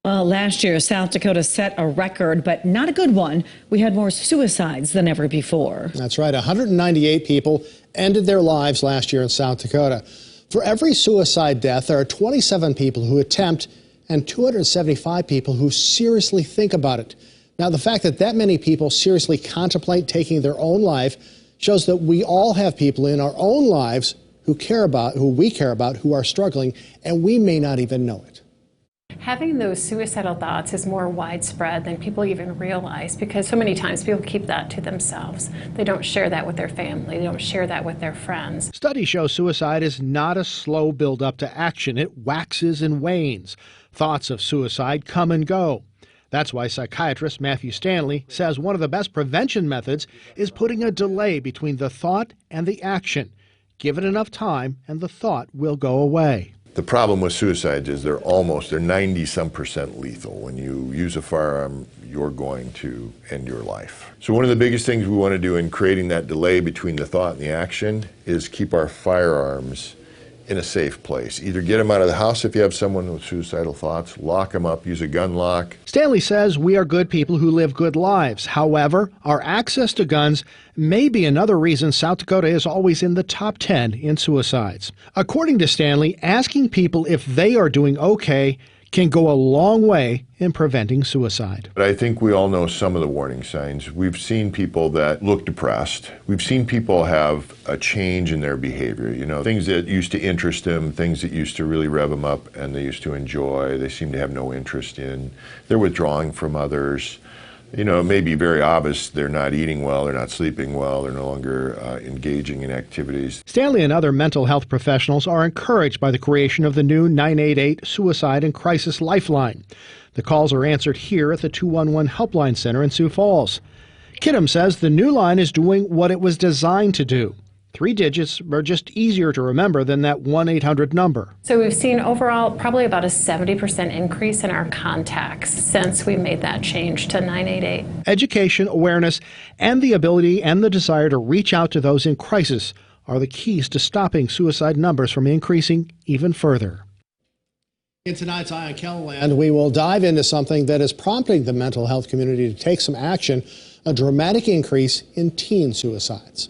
Well, last year, South Dakota set a record, but not a good one. We had more suicides than ever before. That's right. 198 people ended their lives last year in South Dakota. For every suicide death, there are 27 people who attempt and 275 people who seriously think about it. Now, the fact that that many people seriously contemplate taking their own life shows that we all have people in our own lives who we care about, who are struggling, and we may not even know it. Having those suicidal thoughts is more widespread than people even realize, because so many times people keep that to themselves. They don't share that with their family. They don't share that with their friends. Studies show suicide is not a slow build-up to action. It waxes and wanes. Thoughts of suicide come and go. That's why psychiatrist Matthew Stanley says one of the best prevention methods is putting a delay between the thought and the action. Give it enough time and the thought will go away. The problem with suicides is they're 90-some% lethal. When you use a firearm, you're going to end your life. So one of the biggest things we want to do in creating that delay between the thought and the action is keep our firearms in a safe place. Either get them out of the house if you have someone with suicidal thoughts, lock them up, use a gun lock. Stanley says we are good people who live good lives. However, our access to guns may be another reason South Dakota is always in the top 10 in suicides. According to Stanley, asking people if they are doing okay can go a long way in preventing suicide. But I think we all know some of the warning signs. We've seen people that look depressed. We've seen people have a change in their behavior. You know, things that used to interest them, things that used to really rev them up and they used to enjoy, they seem to have no interest in. They're withdrawing from others. You know, it may be very obvious they're not eating well, they're not sleeping well, they're no longer engaging in activities. Stanley and other mental health professionals are encouraged by the creation of the new 988 Suicide and Crisis Lifeline. The calls are answered here at the 211 Helpline Center in Sioux Falls. Kidham says the new line is doing what it was designed to do. 3 digits are just easier to remember than that 1-800 number. So we've seen overall probably about a 70% increase in our contacts since we made that change to 988. Education, awareness, and the ability and the desire to reach out to those in crisis are the keys to stopping suicide numbers from increasing even further. In tonight's Eye on KELOLAND, we will dive into something that is prompting the mental health community to take some action: a dramatic increase in teen suicides.